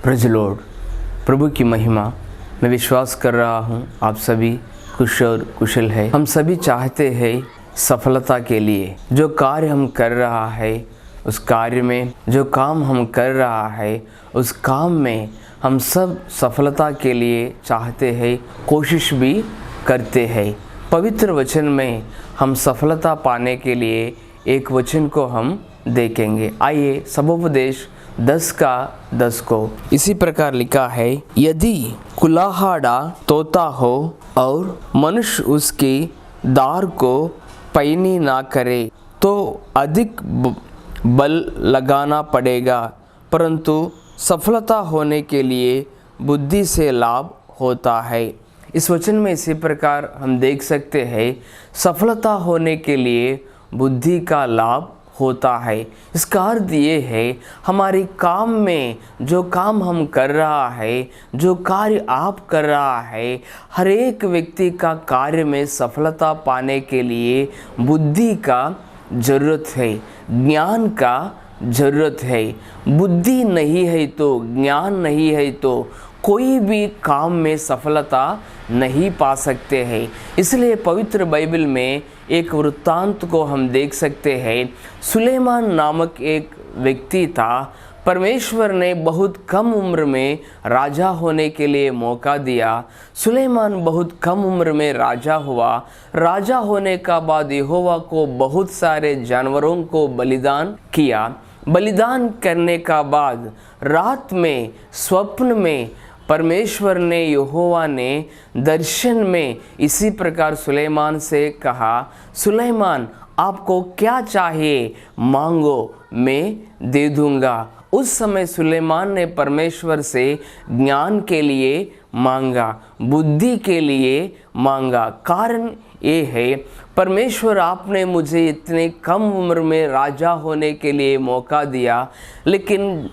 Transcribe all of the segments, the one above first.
Praise Lord. प्रभु की महिमा। मैं विश्वास कर रहा हूँ आप सभी खुश और कुशल है। हम सभी चाहते हैं सफलता के लिए जो कार्य हम कर रहा है उस कार्य में, जो काम हम कर रहा है उस काम में हम सब सफलता के लिए चाहते हैं, कोशिश भी करते हैं। पवित्र वचन में हम सफलता पाने के लिए एक वचन को हम देखेंगे। आइए सबोपदेश 10:10 को इसी प्रकार लिखा है, यदि कुल्हाड़ा तोता हो और मनुष्य उसकी दार को पैनी ना करे तो अधिक बल लगाना पड़ेगा, परंतु सफलता होने के लिए बुद्धि से लाभ होता है। इस वचन में इसी प्रकार हम देख सकते हैं, सफलता होने के लिए बुद्धि का लाभ होता है। इसका अर्थ ये है, हमारे काम में जो काम हम कर रहा है, जो कार्य आप कर रहा है, हर एक व्यक्ति का कार्य में सफलता पाने के लिए बुद्धि का ज़रूरत है, ज्ञान का ज़रूरत है। बुद्धि नहीं है तो, ज्ञान नहीं है तो कोई भी काम में सफलता नहीं पा सकते हैं। इसलिए पवित्र बाइबल में एक वृत्तांत को हम देख सकते हैं। सुलेमान नामक एक व्यक्ति था। परमेश्वर ने बहुत कम उम्र में राजा होने के लिए मौका दिया। सुलेमान बहुत कम उम्र में राजा हुआ। राजा होने का बाद यहोवा को बहुत सारे जानवरों को बलिदान किया। बलिदान करने का बाद रात में स्वप्न में परमेश्वर ने, यहोवा ने दर्शन में इसी प्रकार सुलेमान से कहा, सुलेमान आपको क्या चाहिए मांगो, मैं दे दूंगा। उस समय सुलेमान ने परमेश्वर से ज्ञान के लिए मांगा, बुद्धि के लिए मांगा। कारण ये है, परमेश्वर आपने मुझे इतने कम उम्र में राजा होने के लिए मौका दिया, लेकिन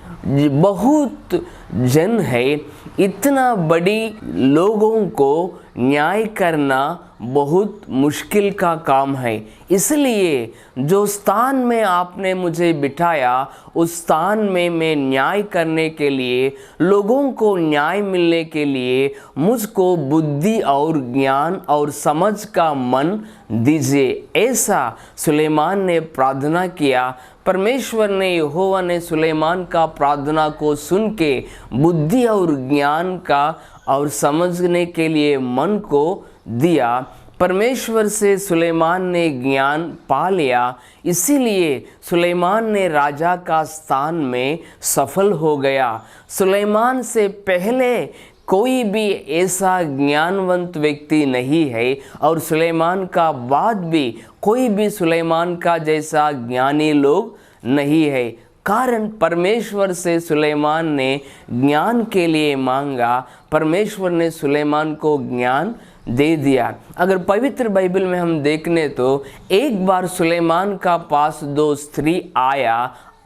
बहुत जन है, इतना बड़ी लोगों को न्याय करना बहुत मुश्किल का काम है। इसलिए जो स्थान में आपने मुझे बिठाया उस स्थान में मैं न्याय करने के लिए, लोगों को न्याय मिलने के लिए मुझको बुद्धि और ज्ञान और समझ का मन दीजिए। ऐसा सुलेमान ने प्रार्थना किया। परमेश्वर ने, यहोवा ने सुलेमान का प्रार्थना को सुन के बुद्धि और ज्ञान का और समझने के लिए मन को दिया। परमेश्वर से सुलेमान ने ज्ञान पा लिया, इसीलिए सुलेमान ने राजा का स्थान में सफल हो गया। सुलेमान से पहले कोई भी ऐसा ज्ञानवंत व्यक्ति नहीं है और सुलेमान का बाद भी कोई भी सुलेमान का जैसा ज्ञानी लोग नहीं है। कारण परमेश्वर से सुलेमान ने ज्ञान के लिए मांगा, परमेश्वर ने सुलेमान को ज्ञान दे दिया। अगर पवित्र बाइबल में हम देखने तो एक बार सुलेमान का पास दो स्त्री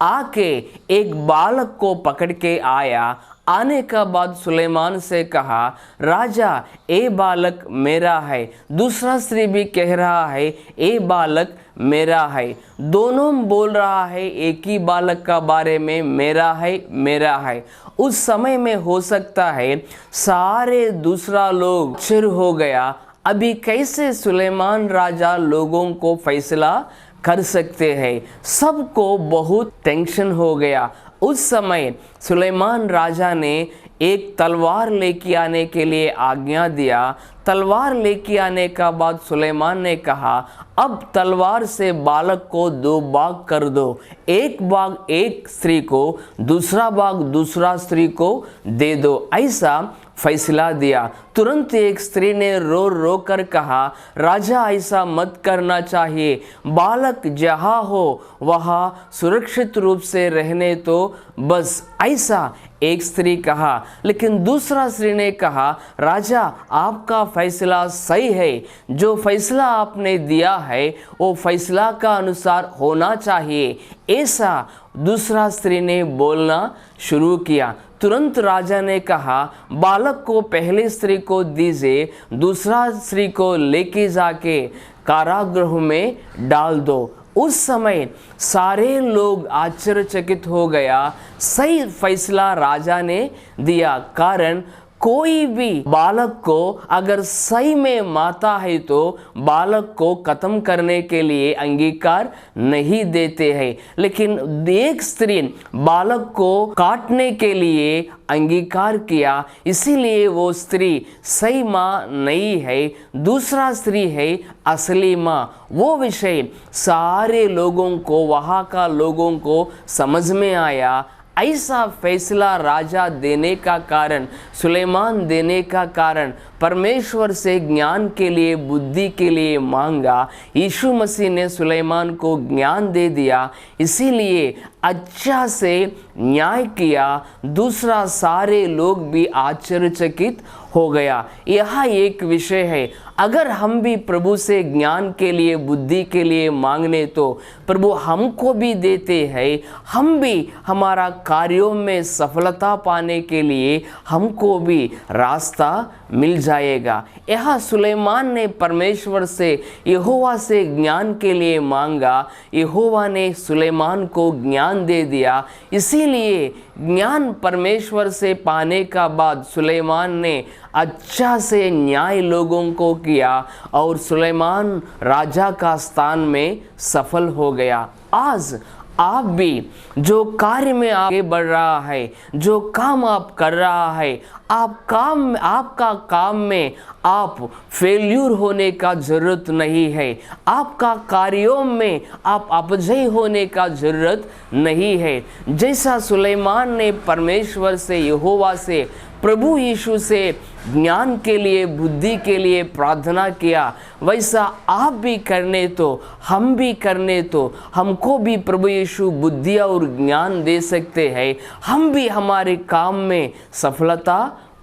आके एक बालक को पकड़ के आया। आने का बाद सुलेमान से कहा, राजा ए बालक मेरा है। दूसरा स्त्री भी कह रहा है ए बालक मेरा है। दोनों बोल रहा है एक ही बालक का बारे में, मेरा है मेरा है। उस समय में हो सकता है सारे दूसरा लोग आश्चर्य हो गया, अभी कैसे सुलेमान राजा लोगों को फैसला कर सकते हैं। सबको बहुत टेंशन हो गया। उस समय सुलेमान राजा ने एक तलवार लेके आने के लिए आज्ञा दिया। तलवार लेके आने का बाद सुलेमान ने कहा, अब तलवार से बालक को दो भाग कर दो, एक भाग एक स्त्री को, दूसरा भाग दूसरा स्त्री को दे दो। ऐसा फैसला दिया। तुरंत एक स्त्री ने रो रो कर कहा, राजा ऐसा मत करना चाहिए, बालक जहाँ हो वहाँ सुरक्षित रूप से रहने तो बस, ऐसा एक स्त्री कहा। लेकिन दूसरा स्त्री ने कहा, राजा आपका फैसला सही है, जो फैसला आपने दिया है वो फैसला का अनुसार होना चाहिए। ऐसा दूसरा स्त्री ने बोलना शुरू किया। तुरंत राजा ने कहा, बालक को पहली स्त्री को दीजिए, दूसरा स्त्री को लेके जाके कारागृह में डाल दो। उस समय सारे लोग आश्चर्यचकित हो गया। सही फैसला राजा ने दिया, कारण कोई भी बालक को अगर सही में मारता है तो बालक को खत्म करने के लिए अंगीकार नहीं देते हैं, लेकिन एक स्त्री बालक को काटने के लिए अंगीकार किया, इसीलिए वो स्त्री सही माँ नहीं है, दूसरा स्त्री है असली माँ। वो विषय सारे लोगों को, वहाँ का लोगों को समझ में आया। ऐसा फैसला राजा देने का कारण, सुलेमान देने का कारण, परमेश्वर से ज्ञान के लिए, बुद्धि के लिए मांगा। यीशु मसीह ने सुलेमान को ज्ञान दे दिया, इसीलिए अच्छा से न्याय किया। दूसरा, सारे लोग भी आश्चर्यचकित हो गया। यह एक विषय है, अगर हम भी प्रभु से ज्ञान के लिए, बुद्धि के लिए मांगने तो प्रभु हमको भी देते हैं। हम भी हमारा कार्यों में सफलता पाने के लिए हमको भी रास्ता मिल जाएगा। यह सुलेमान ने परमेश्वर से, यहोवा से ज्ञान के लिए मांगा, यहोवा ने सुलेमान को ज्ञान दे दिया। इसीलिए ज्ञान परमेश्वर से पाने का बाद सुलेमान ने अच्छा से न्याय लोगों को किया और सुलेमान राजा का स्थान में सफल हो गया। आज आप भी जो कार्य में आगे बढ़ रहा है, जो काम आप कर रहा है, आपका काम में आप फेल्यूर होने का जरूरत नहीं है। आपका कार्यों में आप अपजय होने का जरूरत नहीं है। जैसा सुलेमान ने परमेश्वर से, यहोवा से, प्रभु यीशु से ज्ञान के लिए, बुद्धि के लिए प्रार्थना किया, वैसा आप भी करने तो, हम भी करने तो हमको भी प्रभु यीशु बुद्धि और ज्ञान दे सकते हैं। हम भी हमारे काम में सफलता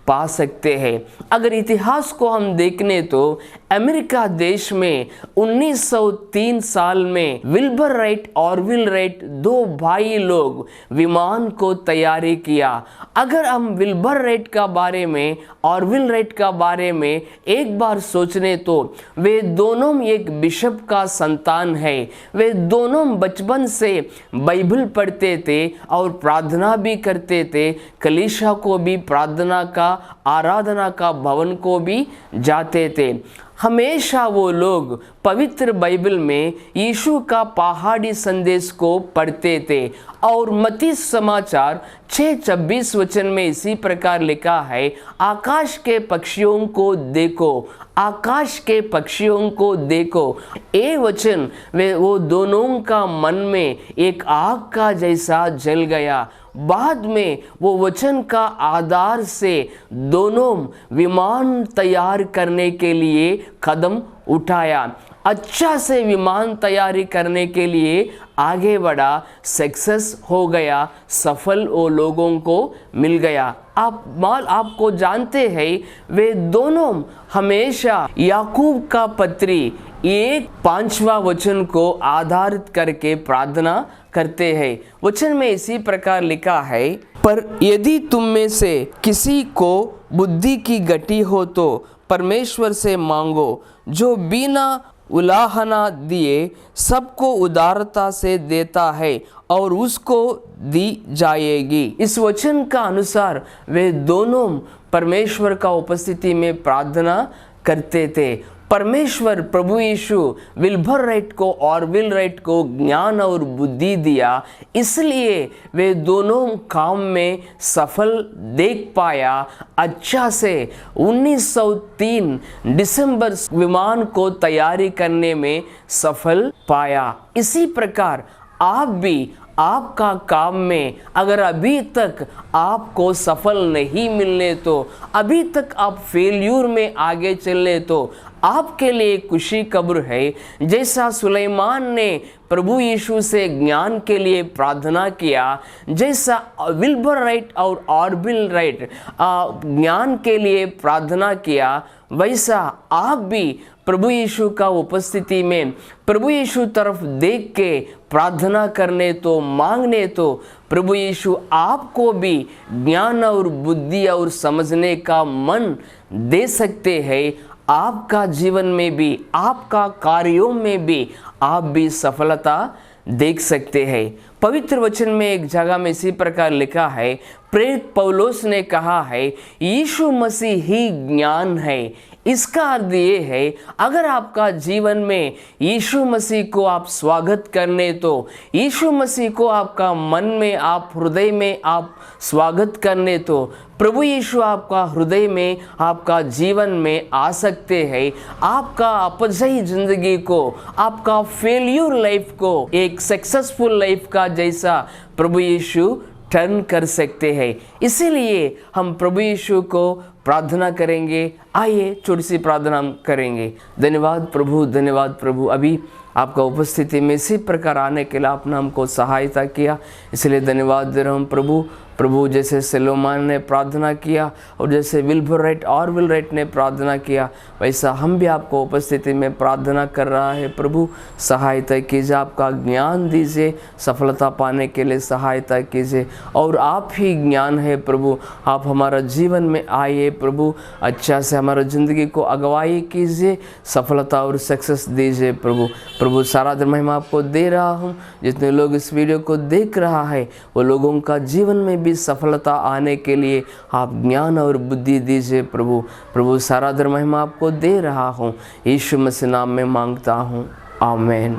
पा सकते हैं। अगर इतिहास को हम देखने तो अमेरिका देश में 1903 साल में विल्बर राइट, ऑरविल राइट, दो भाई लोग विमान को तैयारी किया। अगर हम विल्बर राइट का बारे में, ऑरविल राइट का बारे में एक बार सोचने तो वे दोनों एक बिशप का संतान है। वे दोनों बचपन से बाइबल पढ़ते थे और प्रार्थना भी करते थे। कलीसिया को भी, प्रार्थना का, आराधना का भवन को भी जाते थे। हमेशा वो लोग पवित्र बाइबल में यीशु का पहाड़ी संदेश को पढ़ते थे और मत्ती समाचार 6:26 वचन में इसी प्रकार लिखा है, आकाश के पक्षियों को देखो, आकाश के पक्षियों को देखो। ये वचन वो दोनों का मन में एक आग का जैसा जल गया। बाद में वो वचन का आधार से दोनों विमान तैयार करने के लिए कदम उठाया। अच्छा से विमान तैयारी करने के लिए आगे बढ़ा, सक्सेस हो गया, सफल वो लोगों को मिल गया। आपको जानते हैं, वे दोनों हमेशा याकूब का पत्री 1:5 वचन को आधारित करके प्रार्थना करते हैं। वचन में इसी प्रकार लिखा है, पर यदि तुम में से किसी को बुद्धि की गति हो तो परमेश्वर से मांगो, जो बिना उलाहना दिए सबको उदारता से देता है और उसको दी जाएगी। इस वचन का अनुसार वे दोनों परमेश्वर का उपस्थिति में प्रार्थना करते थे। परमेश्वर प्रभु यीशु विल्बर राइट को, ऑरविल राइट को ज्ञान और बुद्धि दिया, इसलिए वे दोनों काम में सफल देख पाया। अच्छा से 1903 दिसंबर विमान को तैयारी करने में सफल पाया। इसी प्रकार आप भी आपका काम में अगर अभी तक आपको सफल नहीं मिलने तो, अभी तक आप फेल्यूर में आगे चलने तो आपके लिए खुशी खबर है। जैसा सुलेमान ने प्रभु यीशु से ज्ञान के लिए प्रार्थना किया, जैसा विल्बर राइट और ऑरविल राइट ज्ञान के लिए प्रार्थना किया, वैसा आप भी प्रभु यीशु का उपस्थिति में प्रभु यीशु तरफ देख के प्रार्थना करने तो, मांगने तो प्रभु यीशु आपको भी ज्ञान और बुद्धि और समझने का मन दे सकते हैं। आपका जीवन में भी, आपका कार्यों में भी आप भी सफलता देख सकते हैं। पवित्र वचन में एक जगह में इसी प्रकार लिखा है, प्रेरित पौलुस ने कहा है, यीशु मसीह ही ज्ञान है। इसका अर्थ ये है, अगर आपका जीवन में यीशु मसीह को आप स्वागत करने, तो यीशु मसीह को आपका मन में, आप हृदय में आप स्वागत करने, तो प्रभु यीशु आपका हृदय में, आपका जीवन में आ सकते हैं। आपका अपजयी जिंदगी को, आपका फेल्यूर लाइफ को एक सक्सेसफुल लाइफ का जैसा प्रभु यीशु टर्न कर सकते हैं। इसीलिए हम प्रभु यीशु को प्रार्थना करेंगे। आइए छोटी सी प्रार्थना हम करेंगे। धन्यवाद प्रभु, धन्यवाद प्रभु, अभी आपका उपस्थिति में इसी प्रकार आने के लिए आपने हमको सहायता किया, इसलिए धन्यवाद दे रहा हूँ प्रभु। प्रभु जैसे सलोमान ने प्रार्थना किया और जैसे विलराइट ने प्रार्थना किया, वैसा हम भी आपको उपस्थिति में प्रार्थना कर रहा है। प्रभु सहायता कीजिए, आपका ज्ञान दीजिए, सफलता पाने के लिए सहायता कीजिए। और आप ही ज्ञान है प्रभु, आप हमारा जीवन में आइए प्रभु, अच्छा से हमारा ज़िंदगी को अगुवाई कीजिए, सफलता और सक्सेस दीजिए प्रभु। प्रभु सारा महिमा आपको दे रहा हूँ। जितने लोग इस वीडियो को देख रहा है, वो लोगों का जीवन में भी सफलता आने के लिए आप ज्ञान और बुद्धि दीजिए प्रभु। प्रभु सारा महिमा आपको दे रहा हूँ, यीशु मसीह नाम में मांगता हूँ, आमीन।